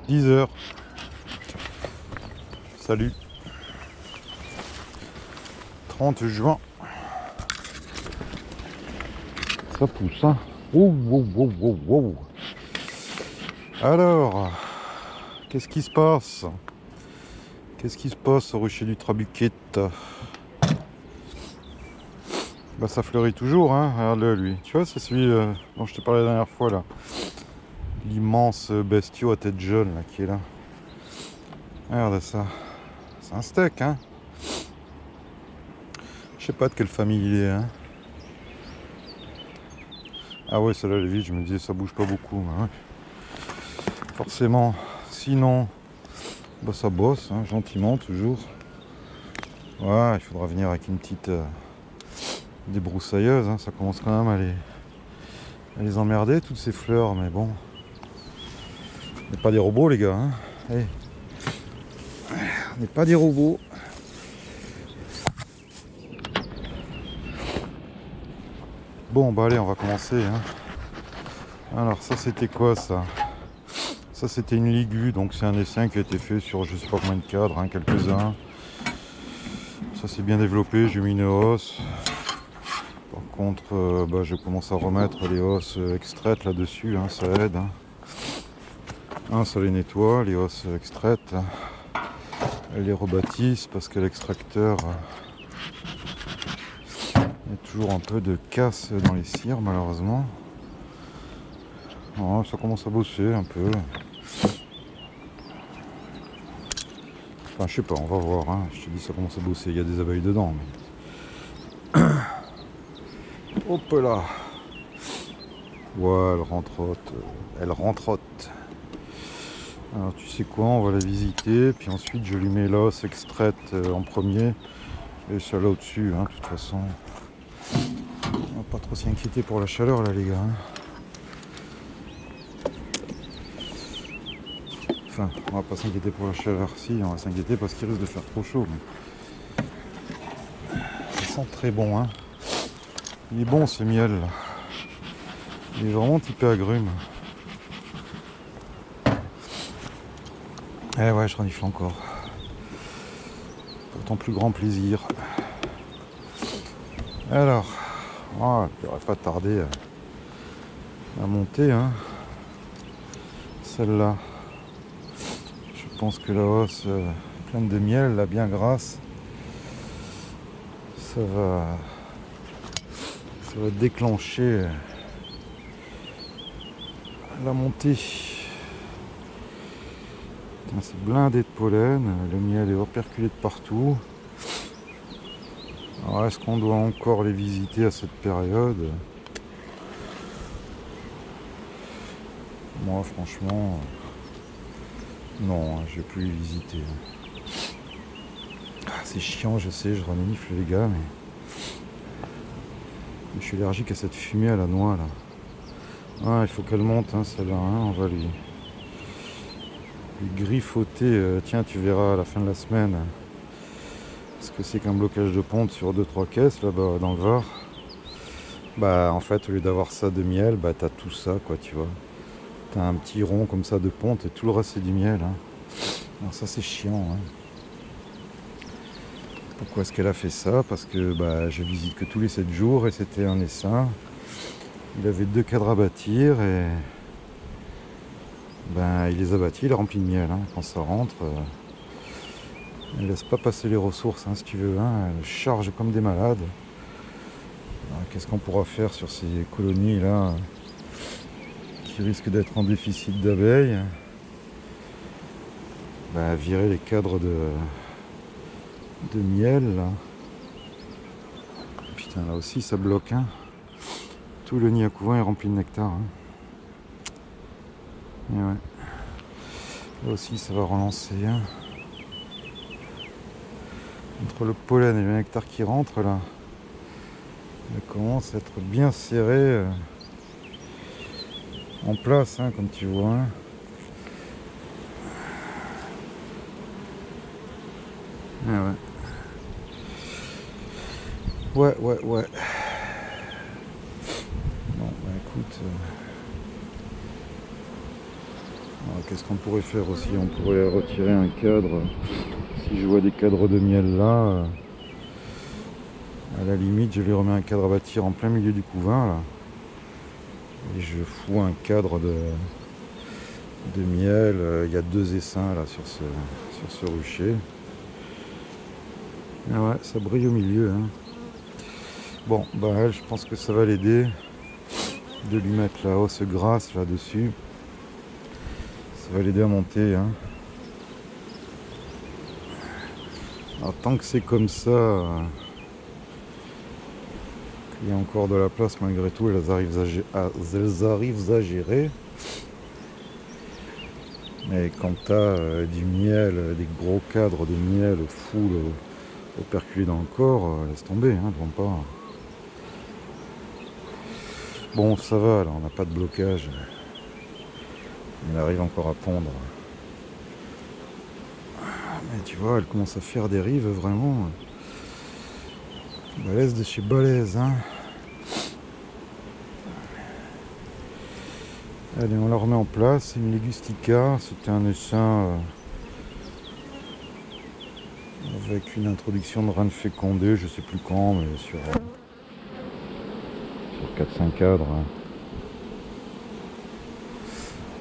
10 heures. Salut. 30 juin. Ça pousse, hein. Wow, wow, wow, wow, wow. Alors, qu'est-ce qui se passe? Qu'est-ce qui se passe au rocher du Trabuquette? Bah ça fleurit toujours, hein. Regarde-le lui. Tu vois, c'est celui dont je te parlais la dernière fois là. L'immense bestiau à tête jaune là qui est là. Regarde ça. C'est un steak, hein. Je sais pas de quelle famille il est, hein. Ah ouais, celle-là elle est vide, je me disais ça bouge pas beaucoup. Mais ouais. Forcément. Sinon, bah ça bosse, hein, gentiment toujours. Ouais, il faudra venir avec une petite débroussailleuse, hein. Ça commence quand même à les emmerder toutes ces fleurs, mais bon. On n'est pas des robots les gars, hein. Allez. On n'est pas des robots. Bon bah allez, on va commencer, hein. Alors ça c'était quoi ça? Ça c'était une ligue, donc c'est un dessin qui a été fait sur je sais pas combien de cadres, hein, quelques-uns. Ça c'est bien développé, j'ai mis une hausse. Par contre, bah, je commence à remettre les hausses extraites là-dessus, hein, ça aide. Hein. Ça les nettoie, les hausses extraites. Elles les rebâtissent parce que l'extracteur... il y a toujours un peu de casse dans les cires malheureusement. Oh, ça commence à bosser un peu. Enfin je sais pas, on va voir, hein. Je te dis ça commence à bosser, il y a des abeilles dedans. Mais... hop là. Ouais, elle rentrote. Elle rentrote. Alors tu sais quoi, on va la visiter. Puis ensuite je lui mets l'os extraite en premier. Et celle-là au-dessus, hein, de toute façon. On va pas trop s'y inquiéter pour la chaleur là les gars. Hein. Enfin, on va pas s'inquiéter pour la chaleur. Si, on va s'inquiéter parce qu'il risque de faire trop chaud. Mais... ça sent très bon, hein. Il est bon ce miel là. Il est vraiment typé agrumes. Eh ouais, je renifle encore. Pour ton plus grand plaisir. Alors, oh, il n'aurait pas tardé à monter, hein. Celle-là. Je pense que la hausse pleine de miel, là, bien grasse, ça va déclencher la montée. C'est blindé de pollen, le miel est reperculé de partout. Alors est-ce qu'on doit encore les visiter à cette période? Moi franchement, non, je vais plus les visiter. Ah, c'est chiant, je sais, je renifle les gars, mais je suis allergique à cette fumée à la noix là. Ah, il faut qu'elle monte, hein, celle-là, hein, on va lui griffoter, tiens tu verras à la fin de la semaine ce que c'est qu'un blocage de ponte sur 2-3 caisses là-bas dans le Var. Bah en fait au lieu d'avoir ça de miel, bah t'as tout ça quoi, tu vois. T'as un petit rond comme ça de ponte et tout le reste c'est du miel, hein. Alors ça c'est chiant, hein. Pourquoi est-ce qu'elle a fait ça? Parce que bah je visite que tous les 7 jours et c'était un essaim. Il avait 2 cadres à bâtir et ben, il les a bâtis, il a rempli de miel, hein. Quand ça rentre, elle laisse pas passer les ressources, hein, si tu veux, hein. Elle charge comme des malades. Qu'est-ce qu'on pourra faire sur ces colonies là qui risquent d'être en déficit d'abeilles? Ben, virer les cadres de miel là. Putain, là aussi ça bloque, hein. Tout le nid à couvain est rempli de nectar, hein. Et ouais. Là aussi ça va relancer, hein. Entre le pollen et le nectar qui rentre là, elle commence à être bien serrée en place, hein, comme tu vois, hein. Ah ouais. Ouais. Bon bah écoute, Alors, qu'est-ce qu'on pourrait faire aussi? On pourrait retirer un cadre. Si je vois des cadres de miel là, à la limite, je lui remets un cadre à bâtir en plein milieu du couvain là. Et je fous un cadre de miel. Il y a 2 essaims là sur ce rucher. Ah ouais, ça brille au milieu, hein. Bon, bah elle, je pense que ça va l'aider de lui mettre la hausse grasse là-dessus. Ça va l'aider à monter, hein. Alors tant que c'est comme ça, qu'il y a encore de la place malgré tout, elles arrivent à gérer. Mais quand tu as du miel, des gros cadres de miel full operculés dans le corps, laisse tomber, hein, devant pas. Bon, ça va, là, on n'a pas de blocage. Elle arrive encore à pondre. Mais tu vois, elle commence à faire des rives vraiment balèze de chez balèze, hein. Allez, on la remet en place. C'est une Ligustica. C'était un essaim avec une introduction de reine fécondée, je sais plus quand, mais sur 4-5 cadres, hein.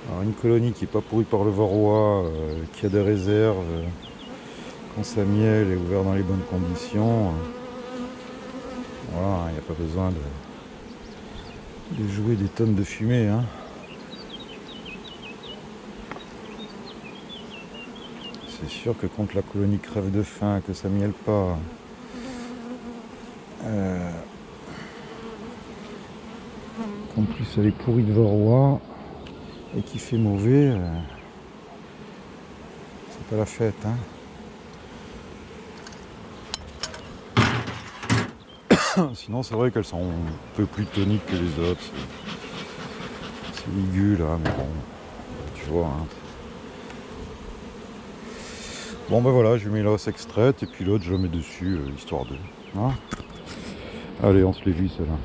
Alors une colonie qui n'est pas pourrie par le varroa, qui a des réserves, quand sa miel est ouvert dans les bonnes conditions. Voilà, il n'y a pas besoin de jouer des tonnes de fumée, hein. C'est sûr que quand la colonie crève de faim, que ça mielle pas, qu'en plus elle est pourrie de varroa et qui fait mauvais, c'est pas la fête, hein. Sinon c'est vrai qu'elles sont un peu plus toniques que les autres. C'est ligu là, mais bon, tu vois, hein. Bon ben voilà, je mets l'os extraite et puis l'autre je le mets dessus, histoire de. Hein. Allez, on se les vit celle-là.